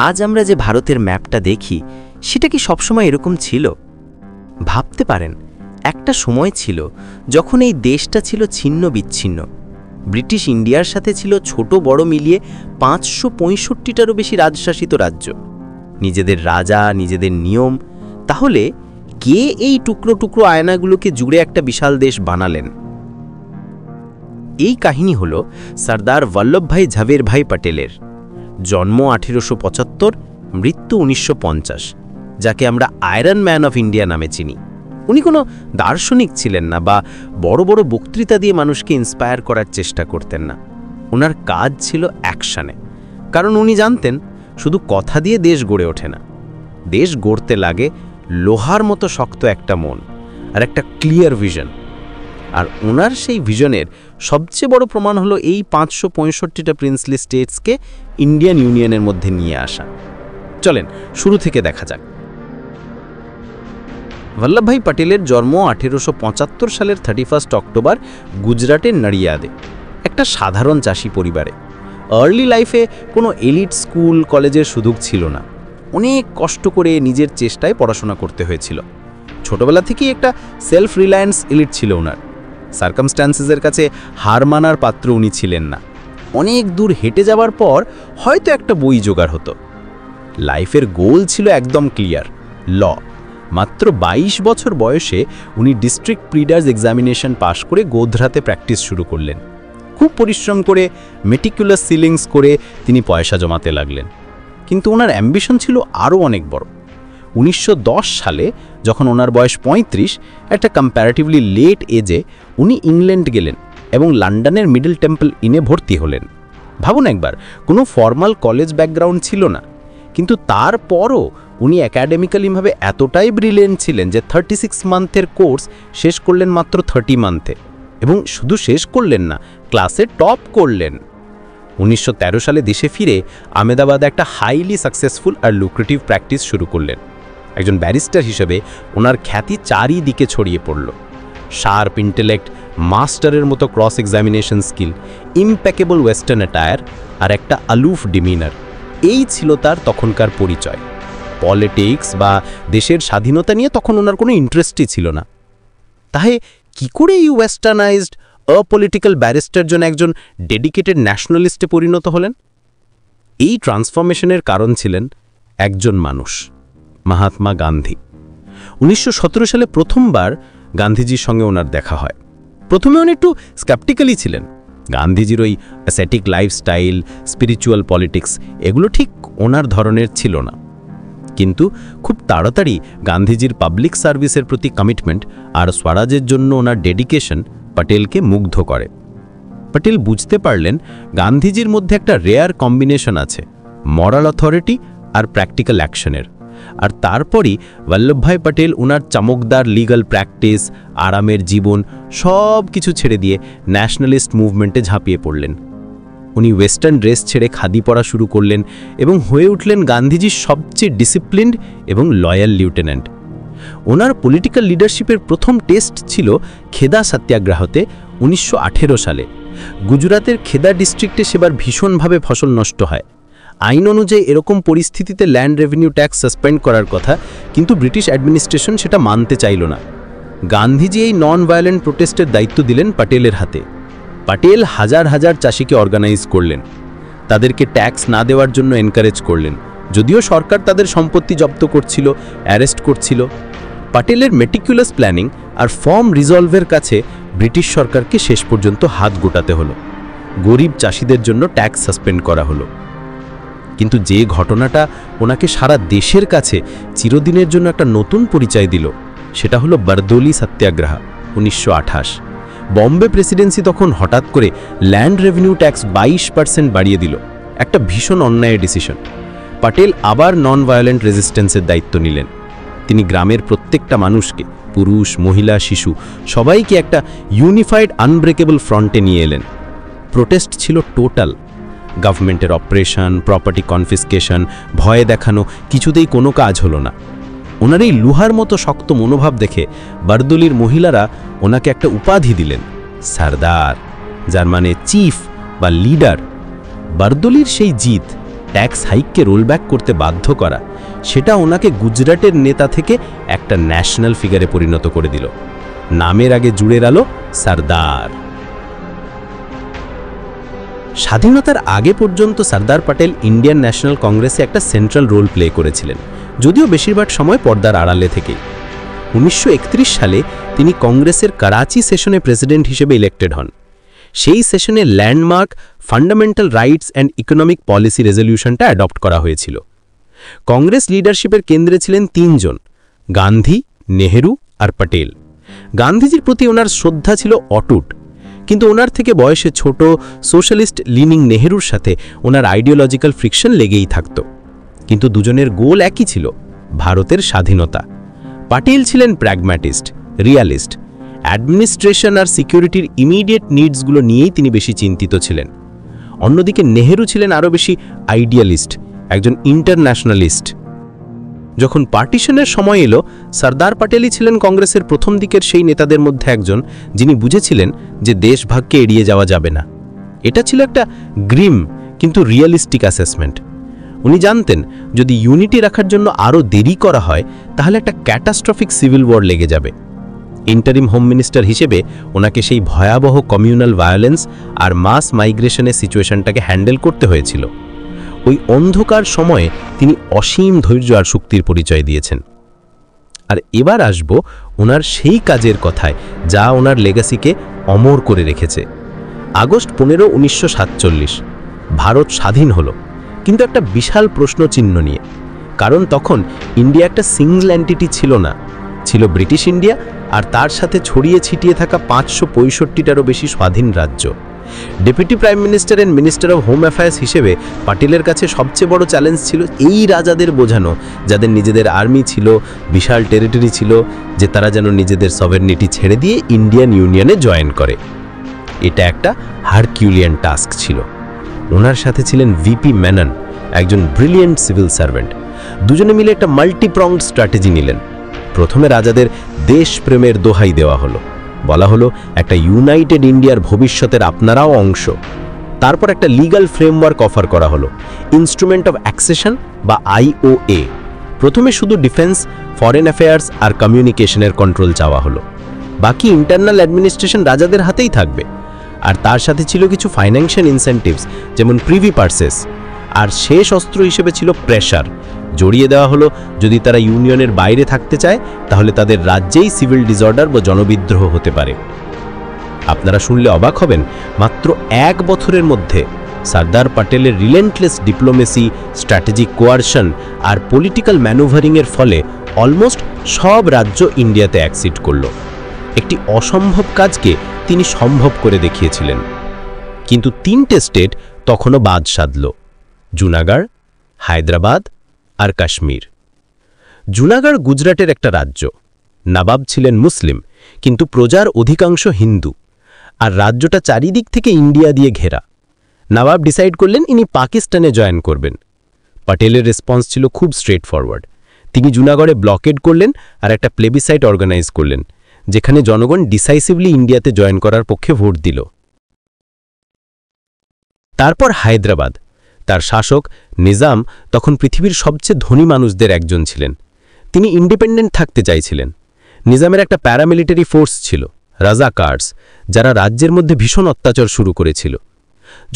আজ আমরা যে ভারতের ম্যাপটা দেখি সেটা কি সবসময় এরকম ছিল? ভাবতে পারেন, একটা সময় ছিল যখন এই দেশটা ছিল ছিন্ন বিচ্ছিন্ন। ব্রিটিশ ইন্ডিয়ার সাথে ছিল ছোট বড় মিলিয়ে 565টারও বেশি রাজশাসিত রাজ্য, নিজেদের রাজা, নিজেদের নিয়ম। তাহলে কে এই টুকরো টুকরো আয়নাগুলোকে জুড়ে একটা বিশাল দেশ বানালেন? এই কাহিনী হল সর্দার বল্লভভাই ঝাভেরভাই পটেলের। জন্ম 1875, মৃত্যু 1950, যাকে আমরা আয়রন ম্যান অফ ইন্ডিয়া নামে চিনি। উনি কোনো দার্শনিক ছিলেন না বা বড় বড় বক্তৃতা দিয়ে মানুষকে ইন্সপায়ার করার চেষ্টা করতেন না। ওনার কাজ ছিল অ্যাকশনে, কারণ উনি জানতেন শুধু কথা দিয়ে দেশ গড়ে ওঠে না। দেশ গড়তে লাগে লোহার মতো শক্ত একটা মন আর একটা ক্লিয়ার ভিশন। আর ওনার সেই ভিশনের সবচেয়ে বড় প্রমাণ হলো এই 565টা প্রিন্সলি স্টেটসকে ইন্ডিয়ান ইউনিয়নের মধ্যে নিয়ে আসা। চলেন শুরু থেকে দেখা যাক। বল্লভভাই পটেলের জন্ম 1875 সালের 31 অক্টোবর গুজরাটের নড়িয়াদে, একটা সাধারণ চাষি পরিবারে। আর্লি লাইফে কোনো এলিট স্কুল কলেজের সুযোগ ছিল না। অনেক কষ্ট করে নিজের চেষ্টায় পড়াশোনা করতে হয়েছিল। ছোটবেলা থেকেই একটা সেলফ রিলায়েন্স এলিট ছিল ওনার। সার্কামস্ট্যান্সেসের কাছে হার মানার পাত্র উনি ছিলেন না। অনেক দূর হেঁটে যাওয়ার পর হয়তো একটা বই জোগাড় হতো। লাইফের গোল ছিল একদম ক্লিয়ার, ল। মাত্র 22 বছর বয়সে উনি ডিস্ট্রিক্ট প্রিডার্স এক্সামিনেশন পাশ করে গোধরাতে প্র্যাকটিস শুরু করলেন। খুব পরিশ্রম করে, মেটিকুলাস সিলিংস করে তিনি পয়সা জমাতে লাগলেন। কিন্তু ওনার অ্যাম্বিশন ছিল আরও অনেক বড়। 1910 সালে যখন ওনার বয়স 35, একটা কম্প্যারেটিভলি লেট এজে উনি ইংল্যান্ড গেলেন এবং লন্ডনের মিডল টেম্পল ইনে ভর্তি হলেন। ভাবুন একবার, কোনো ফর্মাল কলেজ ব্যাকগ্রাউন্ড ছিল না, কিন্তু তারপরও উনি একাডেমিক্যালিভাবে এতটাই ব্রিলিয়েন্ট ছিলেন যে 36 মান্থের কোর্স শেষ করলেন মাত্র 30 মান্থে। এবং শুধু শেষ করলেন না, ক্লাসে টপ করলেন। 1913 সালে দেশে ফিরে আহমেদাবাদে একটা হাইলি সাকসেসফুল আর লুক্রেটিভ প্র্যাকটিস শুরু করলেন। একজন ব্যারিস্টার হিসেবে ওনার খ্যাতি চারিদিকে ছড়িয়ে পড়ল। শার্প ইন্টেলেক্ট, মাস্টারের মতো cross examination skill, impeccable western attire আর একটা আলুফ ডিমিনার, এই ছিল তার তখনকার পরিচয়। পলিটিক্স বা দেশের স্বাধীনতা নিয়ে তখন ওনার কোনো ইন্টারেস্টই ছিল না। তাই কি করে এই ওয়েস্টার্নাইজড অপলিটিক্যাল ব্যারিস্টার জন্য একজন ডেডিকেটেড ন্যাশনালিস্টে পরিণত হলেন? এই ট্রান্সফরমেশনের কারণ ছিলেন একজন মানুষ, মহাত্মা গান্ধী। 1917 সালে প্রথমবার গান্ধীজির সঙ্গে ওনার দেখা হয়। প্রথমে উনি একটু স্কেপটিক্যালি ছিলেন। গান্ধীজির ওই অ্যাসেটিক লাইফস্টাইল, স্পিরিচুয়াল পলিটিক্স, এগুলো ঠিক ওনার ধরনের ছিল না। কিন্তু খুব তাড়াতাড়ি গান্ধীজির পাবলিক সার্ভিসের প্রতি কমিটমেন্ট আর স্বরাজের জন্য ওনার ডেডিকেশন পটেলকে মুগ্ধ করে। পটেল বুঝতে পারলেন গান্ধীজির মধ্যে একটা রেয়ার কম্বিনেশন আছে, মরাল অথরিটি আর প্র্যাকটিক্যাল অ্যাকশনের। আর তারপরই বল্লভভাই পটেল ওনার চমকদার লিগ্যাল প্র্যাকটিস, আরামের জীবন সব কিছু ছেড়ে দিয়ে ন্যাশনালিস্ট মুভমেন্টে ঝাঁপিয়ে পড়লেন। উনি ওয়েস্টার্ন ড্রেস ছেড়ে খাদি পরা শুরু করলেন এবং হয়ে উঠলেন গান্ধীজির সবচেয়ে ডিসিপ্লিনড এবং লয়াল লিউটেন্যান্ট। ওনার পলিটিক্যাল লিডারশিপের প্রথম টেস্ট ছিল খেদা সত্যাগ্রহতে 1918 সালে। গুজরাতের খেদা ডিস্ট্রিক্টে সেবার ভীষণভাবে ফসল নষ্ট হয়। আইন অনুযায়ী এরকম পরিস্থিতিতে ল্যান্ড রেভিনিউ ট্যাক্স সাসপেন্ড করার কথা, কিন্তু ব্রিটিশ অ্যাডমিনিস্ট্রেশন সেটা মানতে চাইল না। গান্ধীজি এই নন ভায়োলেন্ট প্রোটেস্টের দায়িত্ব দিলেন পটেলের হাতে। পটেল হাজার হাজার চাষিকে অর্গানাইজ করলেন, তাদেরকে ট্যাক্স না দেওয়ার জন্য এনকারেজ করলেন, যদিও সরকার তাদের সম্পত্তি জব্দ করছিল, অ্যারেস্ট করছিল। পটেলের মেটিকুলাস প্ল্যানিং আর ফর্ম রিজলভের কাছে ব্রিটিশ সরকারকে শেষ পর্যন্ত হাত গোটাতে হলো। গরিব চাষিদের জন্য ট্যাক্স সাসপেন্ড করা হলো। কিন্তু যে ঘটনাটা ওনাকে সারা দেশের কাছে চিরদিনের জন্য একটা নতুন পরিচয় দিল, সেটা হলো বারদৌলি সত্যাগ্রহ 1928। বম্বে প্রেসিডেন্সি তখন হঠাৎ করে ল্যান্ড রেভিনিউ ট্যাক্স 22% বাড়িয়ে দিল, একটা ভীষণ অন্যায় ডিসিশন। পটেল আবার নন ভায়োলেন্ট রেজিস্ট্যান্সের দায়িত্ব নিলেন। তিনি গ্রামের প্রত্যেকটা মানুষকে, পুরুষ, মহিলা, শিশু সবাইকে একটা ইউনিফাইড আনব্রেকেবল ফ্রন্টে নিয়ে এলেন। প্রোটেস্ট ছিল টোটাল। গভর্নমেন্টের অপারেশন, প্রপার্টি কনফিসকেশন, ভয় দেখানো, কিছুতেই কোনো কাজ হলো না। ওনার এই লুহার মতো শক্ত মনোভাব দেখে বারদৌলির মহিলারা ওনাকে একটা উপাধি দিলেন, সরদার, যার মানে চিফ বা লিডার। বারদৌলির সেই জিত, ট্যাক্স হাইককে রোলব্যাক করতে বাধ্য করা, সেটা ওনাকে গুজরাটের নেতা থেকে একটা ন্যাশনাল ফিগারে পরিণত করে দিল। নামের আগে জুড়ে গেল সরদার। স্বাধীনতার আগে পর্যন্ত সরদার প্যাটেল ইন্ডিয়ান ন্যাশনাল কংগ্রেসে একটা সেন্ট্রাল রোল প্লে করেছিলেন, যদিও বেশিরভাগ সময় পর্দার আড়ালে থেকেই। 1931 সালে তিনি কংগ্রেসের করাচি সেশনে প্রেসিডেন্ট হিসেবে ইলেক্টেড হন। সেই সেশনে landmark fundamental rights and economic policy রেজলিউশনটা অ্যাডপ্ট করা হয়েছিল। কংগ্রেস লিডারশিপের কেন্দ্রে ছিলেন তিনজন: গান্ধী, নেহেরু আর প্যাটেল। গান্ধীজির প্রতি ওনার শ্রদ্ধা ছিল অটুট, কিন্তু ওনার থেকে বয়সে ছোট সোশ্যালিস্ট লিনিং নেহেরুর সাথে ওনার আইডিওলজিক্যাল ফ্রিকশন লেগেই থাকত। কিন্তু দুজনের গোল একই ছিল, ভারতের স্বাধীনতা। প্যাটেল ছিলেন প্র্যাগম্যাটিস্ট, রিয়ালিস্ট। অ্যাডমিনিস্ট্রেশন আর সিকিউরিটির ইমিডিয়েট নিডসগুলো নিয়েই তিনি বেশি চিন্তিত ছিলেন। অন্যদিকে নেহেরু ছিলেন আরও বেশি আইডিয়ালিস্ট, একজন ইন্টারন্যাশনালিস্ট। যখন পার্টিশনের সময় এলো, সরদার প্যাটেলই ছিলেন কংগ্রেসের প্রথম দিকের সেই নেতাদের মধ্যে একজন, যিনি বুঝেছিলেন যে দেশভাগকে এড়িয়ে যাওয়া যাবে না। এটা ছিল একটা গ্রিম কিন্তু রিয়েলিস্টিক অ্যাসেসমেন্ট। উনি জানতেন যদি ইউনিটি রাখার জন্য আরও দেরি করা হয় তাহলে একটা ক্যাটাস্ট্রফিক সিভিল ওয়ার লেগে যাবে। ইন্টারিম হোম মিনিস্টার হিসেবে ওনাকে সেই ভয়াবহ কমিউনাল ভায়োলেন্স আর মাস মাইগ্রেশনের সিচুয়েশনটাকে হ্যান্ডেল করতে হয়েছিল। ওই অন্ধকার সময়ে তিনি অসীম ধৈর্য আর শক্তির পরিচয় দিয়েছেন। আর এবার আসব ওনার সেই কাজের কথায় যা ওনার লেগাসিকে অমর করে রেখেছে। আগস্ট 15, 1947 ভারত স্বাধীন হলো, কিন্তু একটা বিশাল প্রশ্নচিহ্ন নিয়ে। কারণ তখন ইন্ডিয়া একটা সিঙ্গল এন্টিটি ছিল না, ছিল ব্রিটিশ ইন্ডিয়া আর তার সাথে ছড়িয়ে ছিটিয়ে থাকা 565টারও বেশি স্বাধীন রাজ্য। Deputy prime minister and minister of home affairs হিসেবে প্যাটেলের কাছে সবচেয়ে বড় চ্যালেঞ্জ ছিল এই রাজাদের বোঝানো, যাদের নিজেদের আর্মি ছিল, বিশাল টেরিটরি ছিল, যে তারা যেন নিজেদের সভারেনিটি ছেড়ে দিয়ে ইন্ডিয়ান ইউনিয়নে জয়েন করে। এটা একটা হারকিউলিয়ান টাস্ক ছিল। ওনার সাথে ছিলেন ভিপি মেনন, একজন ব্রিলিয়েন্ট সিভিল সার্ভেন্ট। দুজনে মিলে একটা মাল্টিপ্রংড স্ট্র্যাটেজি নিলেন। প্রথমে রাজাদের দেশপ্রেমের দোহাই দেওয়া হলো, বলা হলো একটা ইউনাইটেড ইন্ডিয়ার ভবিষ্যতের আপনারাও অংশ। তারপর একটা লিগ্যাল ফ্রেমওয়ার্ক অফার করা হলো, ইনস্ট্রুমেন্ট অফ অ্যাক্সেশন বা IOA। প্রথমে শুধু ডিফেন্স, ফরেন অ্যাফেয়ার্স আর কমিউনিকেশনের কন্ট্রোল চাওয়া হলো, বাকি ইন্টারনাল অ্যাডমিনিস্ট্রেশন রাজাদের হাতেই থাকবে। আর তার সাথে ছিল কিছু ফাইন্যান্সিয়াল ইনসেন্টিভস, যেমন প্রিভি পার্সেস। আর শেষ অস্ত্র হিসেবে ছিল প্রেশার। জড়িয়ে দেওয়া হলো যদি তারা ইউনিয়নের বাইরে থাকতে চায় তাহলে তাদের রাজ্যেই সিভিল ডিসঅর্ডার বা জনবিদ্রোহ হতে পারে। আপনারা শুনলে অবাক হবেন, মাত্র 1 বছরের মধ্যে সরদার প্যাটেলের রিলেন্টলেস ডিপ্লোমেসি, স্ট্র্যাটেজিক কোয়ারশন আর পলিটিক্যাল ম্যানুভারিংয়ের ফলে অলমোস্ট সব রাজ্য ইন্ডিয়াতে অ্যাকসিড করল। একটি অসম্ভব কাজকে তিনি সম্ভব করে দেখিয়েছিলেন। কিন্তু 3টে স্টেট তখনও বাদ সাধল: জুনাগড়, হায়দ্রাবাদ আর কাশ্মীর। জুনাগড় গুজরাটের একটা রাজ্য। নবাব ছিলেন মুসলিম, কিন্তু প্রজার অধিকাংশ হিন্দু, আর রাজ্যটা চারিদিক থেকে ইন্ডিয়া দিয়ে ঘেরা। নবাব ডিসাইড করলেন ইনি পাকিস্তানে জয়েন করবেন। প্যাটেলের রেসপন্স ছিল খুব স্ট্রেট ফরওয়ার্ড। তিনি জুনাগড়ে ব্লকেড করলেন আর একটা প্লেবিসাইট অর্গানাইজ করলেন, যেখানে জনগণ ডিসাইসিভলি ইন্ডিয়াতে জয়েন করার পক্ষে ভোট দিল। তারপর হায়দ্রাবাদ। তার শাসক নিজাম তখন পৃথিবীর সবচেয়ে ধনী মানুষদের একজন ছিলেন। তিনি ইন্ডিপেন্ডেন্ট থাকতে চাইছিলেন। নিজামের একটা প্যারামিলিটারি ফোর্স ছিল, রাজাকার্স, যারা রাজ্যের মধ্যে ভীষণ অত্যাচার শুরু করেছিল।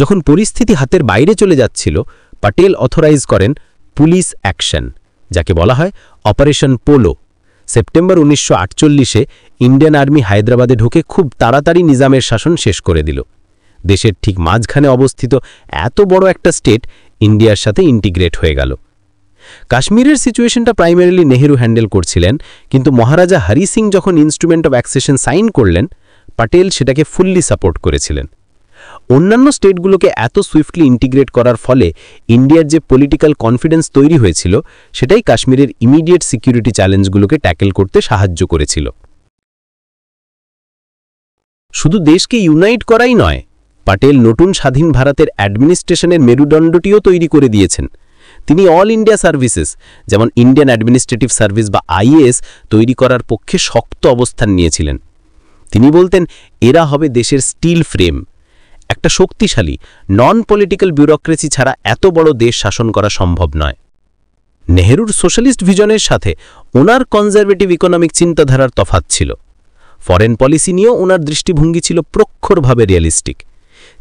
যখন পরিস্থিতি হাতের বাইরে চলে যাচ্ছিল, প্যাটেল অথরাইজ করেন পুলিশ অ্যাকশন, যাকে বলা হয় অপারেশন পোলো। সেপ্টেম্বর 1948-এ ইন্ডিয়ান আর্মি হায়দ্রাবাদে ঢুকে খুব তাড়াতাড়ি নিজামের শাসন শেষ করে দিল। দেশের ঠিক মাঝখানে অবস্থিত এত বড় একটা স্টেট ইন্ডিয়ার সাথে ইন্টিগ্রেট হয়ে গেল। কাশ্মীরের সিচুয়েশনটা প্রাইমারিলি নেহেরু হ্যান্ডেল করছিলেন, কিন্তু মহারাজা হরি সিং যখন ইনস্ট্রুমেন্ট অফ অ্যাক্সেশন সাইন করলেন, প্যাটেল সেটাকে ফুললি সাপোর্ট করেছিলেন। অন্যান্য স্টেটগুলোকে এত সুইফটলি ইন্টিগ্রেট করার ফলে ইন্ডিয়ার যে পলিটিক্যাল কনফিডেন্স তৈরি হয়েছিল, সেটাই কাশ্মীরের ইমিডিয়েট সিকিউরিটি চ্যালেঞ্জগুলোকে ট্যাকেল করতে সাহায্য করেছিল। শুধু দেশকে ইউনাইট করাই নয়, প্যাটেল নতুন স্বাধীন ভারতের অ্যাডমিনিস্ট্রেশনের মেরুদণ্ডটিও তৈরি করে দিয়েছেন। তিনি অল ইন্ডিয়া সার্ভিসেস, যেমন ইন্ডিয়ান অ্যাডমিনিস্ট্রেটিভ সার্ভিস বা IAS তৈরি করার পক্ষে শক্ত অবস্থান নিয়েছিলেন। তিনি বলতেন এরা হবে দেশের স্টিল ফ্রেম। একটা শক্তিশালী নন পলিটিক্যাল ব্যুরোক্রেসি ছাড়া এত বড় দেশ শাসন করা সম্ভব নয়। নেহেরুর সোশ্যালিস্ট ভিশনের সাথে ওনার কনজারভেটিভ ইকোনমিক চিন্তাধারার তফাৎ ছিল। ফরেন পলিসি নিয়েও ওনার দৃষ্টিভঙ্গি ছিল প্রখরভাবে রিয়েলিস্টিক।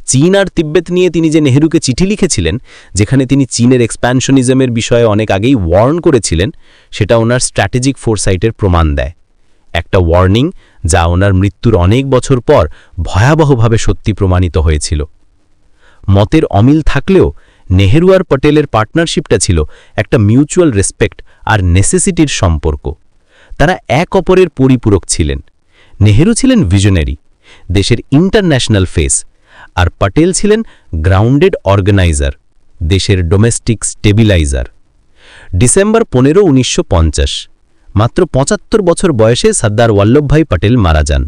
চীন আর তিব্বত নিয়ে তিনি যে নেহেরুকে চিঠি লিখেছিলেন, যেখানে তিনি চীনের এক্সপ্যানশনিজমের বিষয়ে অনেক আগেই ওয়ার্ন করেছিলেন, সেটা ওনার স্ট্র্যাটেজিক ফোরসাইটের প্রমাণ দেয়। একটা ওয়ার্নিং যা ওনার মৃত্যুর অনেক বছর পর ভয়াবহভাবে সত্যি প্রমাণিত হয়েছিল। মতের অমিল থাকলেও নেহেরু আর পটেলের পার্টনারশিপটা ছিল একটা মিউচুয়াল রেসপেক্ট আর নেসেসিটির সম্পর্ক। তারা এক অপরের পরিপূরক ছিলেন। নেহেরু ছিলেন ভিশনারি, দেশের ইন্টারন্যাশনাল ফেস, আর পটেল ছিলেন গ্রাউন্ডেড অর্গানাইজার, দেশের ডোমেস্টিক স্টেবিলাইজার। ডিসেম্বর 15, 1950, মাত্র 75 বছর বয়সে সর্দার বল্লভভাই পটেল মারা যান।